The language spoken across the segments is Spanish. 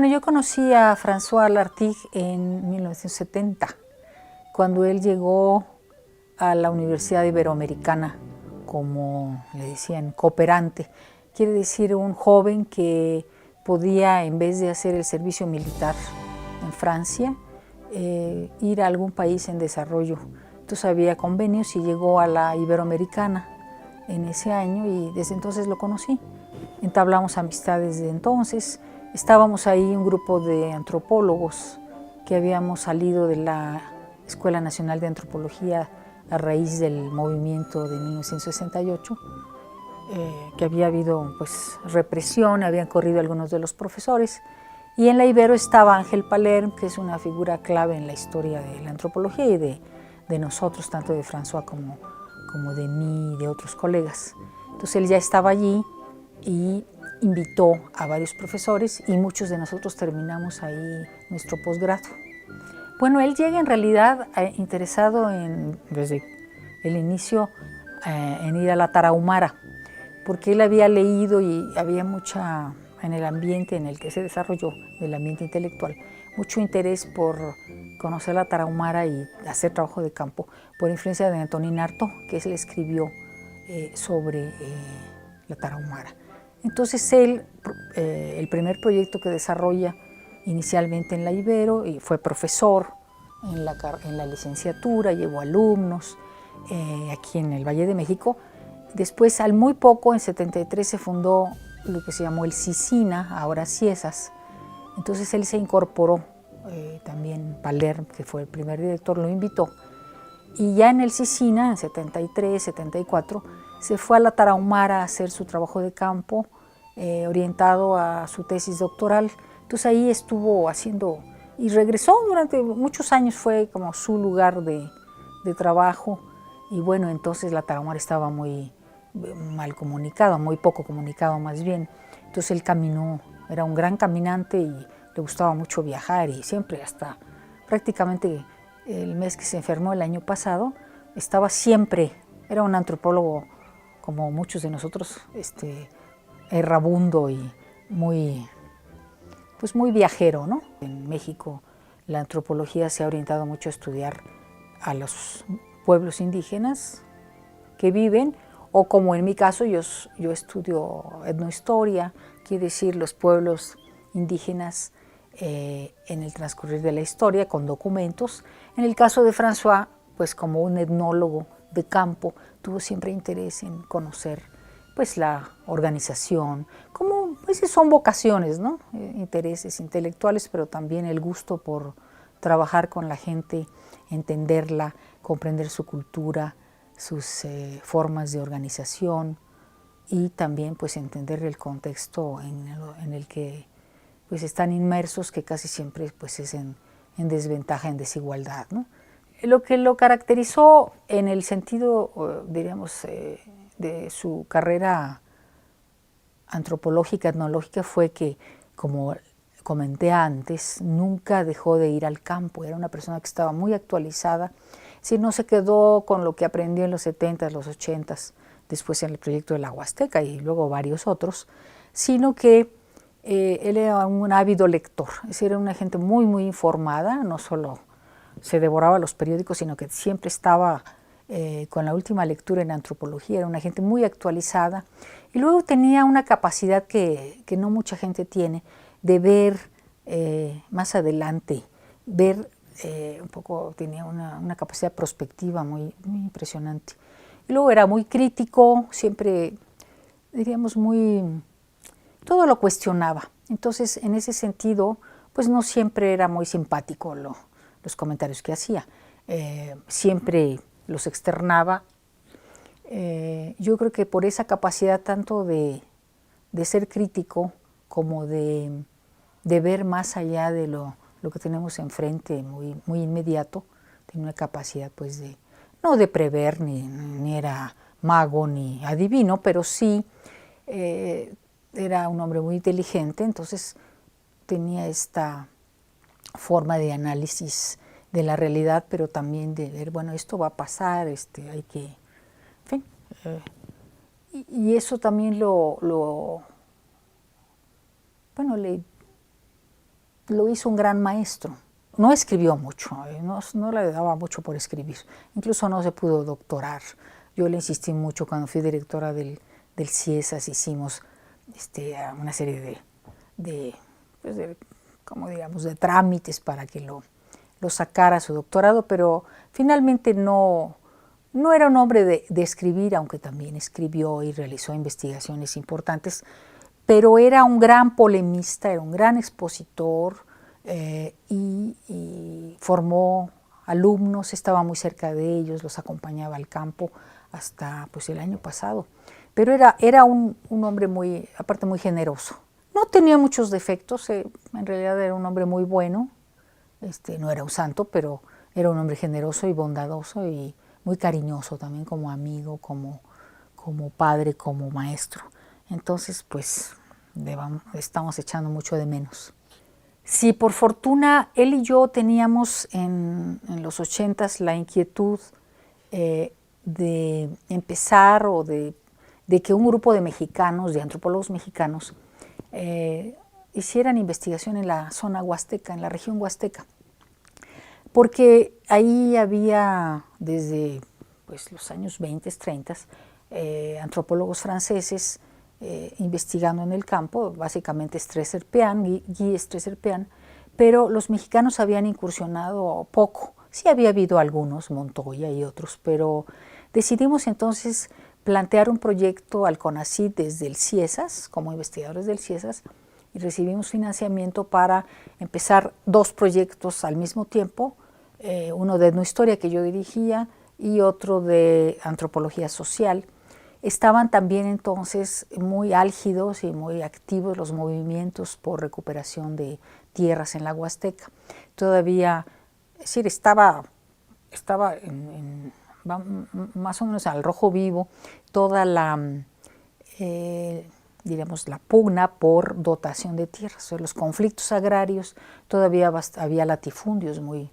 Bueno, yo conocí a François Lartigue en 1970, cuando él llegó a la Universidad Iberoamericana como, le decían, cooperante. Quiere decir un joven que podía, en vez de hacer el servicio militar en Francia, ir a algún país en desarrollo. Entonces había convenios y llegó a la Iberoamericana en ese año y desde entonces lo conocí. Entablamos amistades desde entonces. Estábamos ahí un grupo de antropólogos que habíamos salido de la Escuela Nacional de Antropología a raíz del movimiento de 1968, que había habido pues represión, habían corrido algunos de los profesores, y en la Ibero estaba Ángel Palerm, que es una figura clave en la historia de la antropología y de nosotros, tanto de François como de mí y de otros colegas. Entonces él ya estaba allí y invitó a varios profesores y muchos de nosotros terminamos ahí nuestro posgrado. Bueno, él llega en realidad interesado desde el inicio en ir a la Tarahumara, porque él había leído y había mucha, en el ambiente en el que se desarrolló, del ambiente intelectual, mucho interés por conocer la Tarahumara y hacer trabajo de campo, por influencia de Antonin Artaud, que él escribió sobre la Tarahumara. Entonces él, el primer proyecto que desarrolla inicialmente en la Ibero, y fue profesor en la licenciatura, llevó alumnos aquí en el Valle de México. Después, al muy poco, en 73, se fundó lo que se llamó el CICINA, ahora CIESAS. Entonces él se incorporó, también Palerm, que fue el primer director, lo invitó. Y ya en el CICINA, en 73, 74, se fue a la Tarahumara a hacer su trabajo de campo, orientado a su tesis doctoral. Entonces ahí estuvo haciendo, y regresó durante muchos años, fue como su lugar de trabajo. Y bueno, entonces la Tarahumara estaba muy mal comunicado, muy poco comunicado más bien. Entonces él caminó, era un gran caminante y le gustaba mucho viajar y siempre, hasta prácticamente el mes que se enfermó el año pasado, estaba siempre, era un antropólogo como muchos de nosotros, errabundo y muy, pues muy viajero, ¿no? En México la antropología se ha orientado mucho a estudiar a los pueblos indígenas que viven, o como en mi caso, yo estudio etnohistoria, quiere decir los pueblos indígenas en el transcurrir de la historia, con documentos. En el caso de François, pues como un etnólogo de campo, tuvo siempre interés en conocer pues la organización, como pues son vocaciones, ¿no? Intereses intelectuales, pero también el gusto por trabajar con la gente, entenderla, comprender su cultura, sus formas de organización y también pues entender el contexto en el que pues están inmersos, que casi siempre pues es en desventaja, en desigualdad, ¿no? Lo que lo caracterizó en el sentido, diríamos, de su carrera antropológica, etnológica, fue que, como comenté antes, nunca dejó de ir al campo. Era una persona que estaba muy actualizada. Si no se quedó con lo que aprendió en los 70s, los 80s, después en el proyecto de la Huasteca y luego varios otros, sino que él era un ávido lector. Es decir, era una gente muy, muy informada, no solo se devoraba los periódicos, sino que siempre estaba con la última lectura en antropología. Era una gente muy actualizada y luego tenía una capacidad que no mucha gente tiene de ver más adelante, ver un poco, tenía una capacidad prospectiva muy, muy impresionante. Y luego era muy crítico, siempre, diríamos, todo lo cuestionaba. Entonces, en ese sentido, pues no siempre era muy simpático los comentarios que hacía. Siempre los externaba. Yo creo que por esa capacidad tanto de ser crítico como de ver más allá de lo que tenemos enfrente, muy, muy inmediato, tenía una capacidad pues no de prever, ni era mago ni adivino, pero sí era un hombre muy inteligente, entonces tenía esta forma de análisis de la realidad, pero también de ver, bueno, esto va a pasar, hay que, en fin. Y eso también bueno, lo hizo un gran maestro. No escribió mucho, no le daba mucho por escribir. Incluso no se pudo doctorar. Yo le insistí mucho cuando fui directora del CIESAS, hicimos una serie como digamos, de trámites para que lo sacara su doctorado, pero finalmente no era un hombre de escribir, aunque también escribió y realizó investigaciones importantes, pero era un gran polemista, era un gran expositor, y formó alumnos, estaba muy cerca de ellos, los acompañaba al campo hasta pues, el año pasado. Pero era un hombre muy, aparte muy generoso. No tenía muchos defectos, en realidad era un hombre muy bueno, no era un santo, pero era un hombre generoso y bondadoso y muy cariñoso también como amigo, como padre, como maestro. Entonces, pues, estamos echando mucho de menos. Sí, por fortuna, él y yo teníamos en los 80s la inquietud de empezar o de que un grupo de mexicanos, de antropólogos mexicanos, hicieran investigación en la zona huasteca, en la región huasteca. Porque ahí había desde pues, los años 20, 30, antropólogos franceses investigando en el campo, básicamente Guy Streseer-Pean, pero los mexicanos habían incursionado poco. Sí había habido algunos, Montoya y otros, pero decidimos entonces plantear un proyecto al CONACYT desde el CIESAS, como investigadores del CIESAS, y recibimos financiamiento para empezar 2 proyectos al mismo tiempo, uno de etnohistoria que yo dirigía y otro de antropología social. Estaban también entonces muy álgidos y muy activos los movimientos por recuperación de tierras en la Huasteca. Todavía, es decir, estaba más o menos al rojo vivo toda la, digamos, la pugna por dotación de tierras. O sea, los conflictos agrarios, todavía había latifundios muy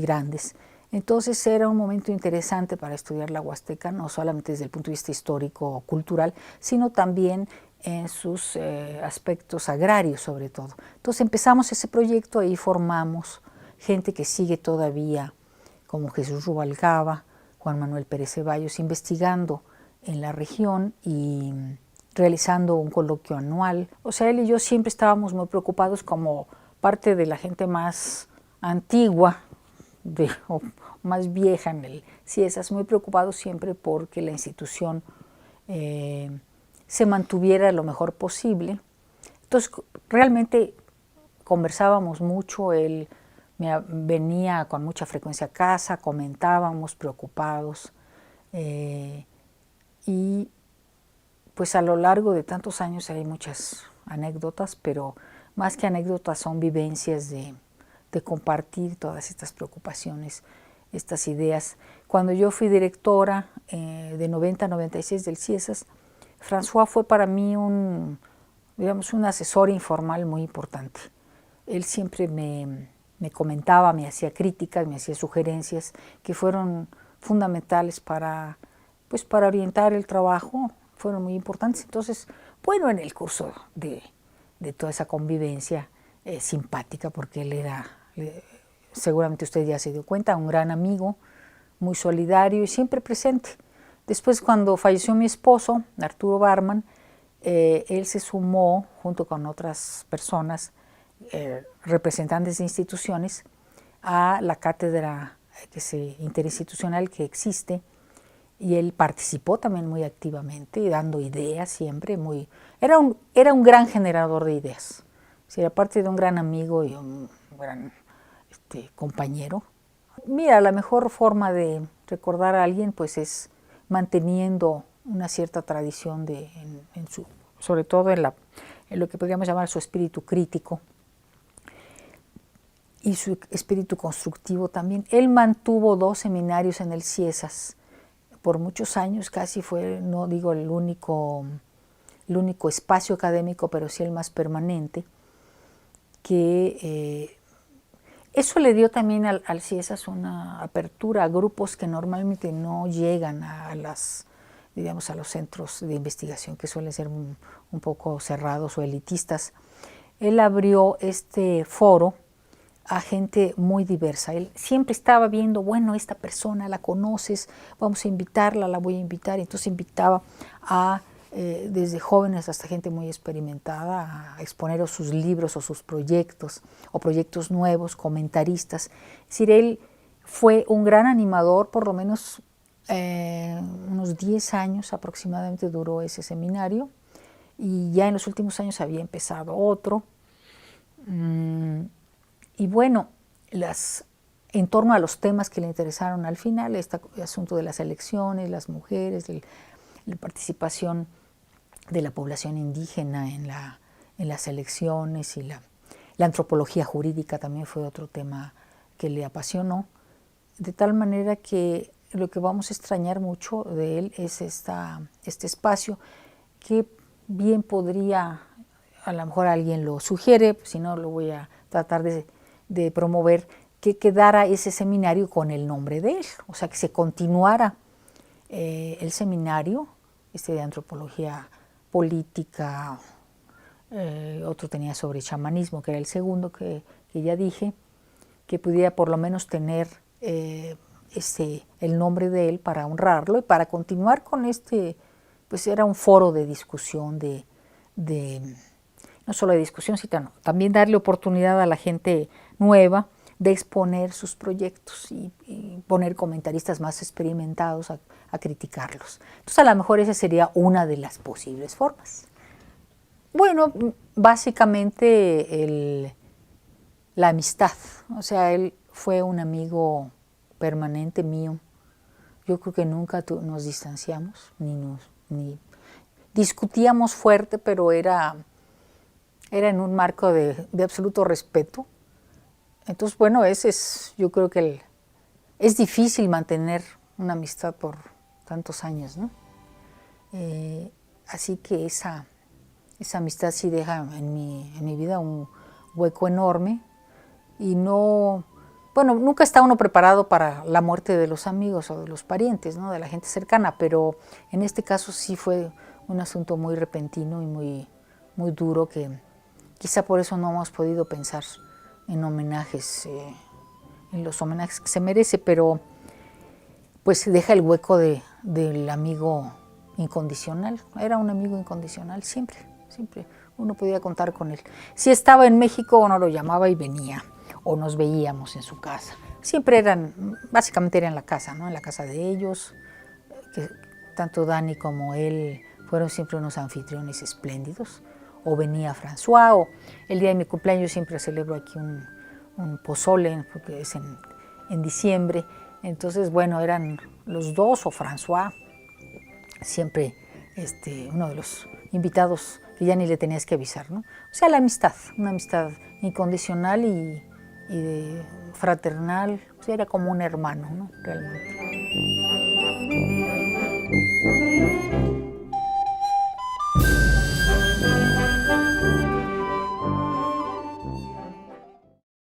grandes. Entonces era un momento interesante para estudiar la Huasteca, no solamente desde el punto de vista histórico o cultural, sino también en sus aspectos agrarios sobre todo. Entonces empezamos ese proyecto, ahí formamos gente que sigue todavía, como Jesús Rubalcaba, Juan Manuel Pérez Ceballos, investigando en la región y realizando un coloquio anual. O sea, él y yo siempre estábamos muy preocupados como parte de la gente más antigua, o más vieja en el CIESAS, muy preocupados siempre porque la institución se mantuviera lo mejor posible. Entonces, realmente conversábamos mucho, él venía con mucha frecuencia a casa, comentábamos preocupados, y pues a lo largo de tantos años hay muchas anécdotas, pero más que anécdotas son vivencias de compartir todas estas preocupaciones, estas ideas. Cuando yo fui directora de 90 a 96 del CIESAS, François fue para mí un asesor informal muy importante. Él siempre me comentaba, me hacía críticas, me hacía sugerencias que fueron fundamentales para orientar el trabajo, fueron muy importantes. Entonces, bueno, en el curso de toda esa convivencia simpática, porque él era, seguramente usted ya se dio cuenta, un gran amigo, muy solidario y siempre presente. Después, cuando falleció mi esposo, Arturo Barman, él se sumó junto con otras personas, representantes de instituciones, a la cátedra interinstitucional que existe, y él participó también muy activamente, dando ideas siempre. Era un gran generador de ideas. Sí, aparte de un gran amigo y un gran compañero. Mira, la mejor forma de recordar a alguien pues es manteniendo una cierta tradición sobre todo en lo que podríamos llamar su espíritu crítico y su espíritu constructivo también. Él mantuvo 2 seminarios en el CIESAS por muchos años, casi fue, no digo el único espacio académico, pero sí el más permanente, que eso le dio también al CIESAS una apertura a grupos que normalmente no llegan a los centros de investigación, que suelen ser un poco cerrados o elitistas. él abrió este foro a gente muy diversa. Él siempre estaba viendo, bueno, esta persona la conoces, vamos a invitarla, la voy a invitar. Entonces invitaba a desde jóvenes hasta gente muy experimentada a exponer sus libros o sus proyectos o proyectos nuevos, comentaristas. Es decir, él fue un gran animador, por lo menos unos 10 años aproximadamente duró ese seminario, y ya en los últimos años había empezado otro. Y bueno, en torno a los temas que le interesaron al final, este asunto de las elecciones, las mujeres, la participación de la población indígena en las elecciones, y la antropología jurídica también fue otro tema que le apasionó, de tal manera que lo que vamos a extrañar mucho de él es este espacio que bien podría, a lo mejor alguien lo sugiere, si no lo voy a tratar de promover, que quedara ese seminario con el nombre de él, o sea, que se continuara el seminario, de antropología política, otro tenía sobre chamanismo, que era el segundo que ya dije, que pudiera por lo menos tener el nombre de él para honrarlo y para continuar con pues era un foro de discusión, no solo de discusión, sino también darle oportunidad a la gente nueva de exponer sus proyectos y poner comentaristas más experimentados a criticarlos. Entonces, a lo mejor esa sería una de las posibles formas. Bueno, básicamente la amistad. O sea, él fue un amigo permanente mío. Yo creo que nunca nos distanciamos, ni discutíamos fuerte, pero era en un marco de absoluto respeto. Entonces, bueno, yo creo que es difícil mantener una amistad por tantos años, ¿no? Así que esa amistad sí deja en mi vida un hueco enorme, y nunca está uno preparado para la muerte de los amigos o de los parientes, ¿no? De la gente cercana, pero en este caso sí fue un asunto muy repentino y muy, muy duro, que quizá por eso no hemos podido pensar en homenajes, en los homenajes que se merece, pero pues deja el hueco del amigo incondicional. Era un amigo incondicional siempre, siempre uno podía contar con él. Si estaba en México, uno lo llamaba y venía, o nos veíamos en su casa. Siempre básicamente era en la casa, ¿no? En la casa de ellos, que tanto Dani como él fueron siempre unos anfitriones espléndidos. O venía François, o el día de mi cumpleaños siempre celebro aquí un pozole, porque es en diciembre. Entonces, bueno, eran los dos o François, siempre uno de los invitados que ya ni le tenías que avisar, ¿no? O sea, la amistad, una amistad incondicional y fraternal, o sea, era como un hermano, ¿no? Realmente.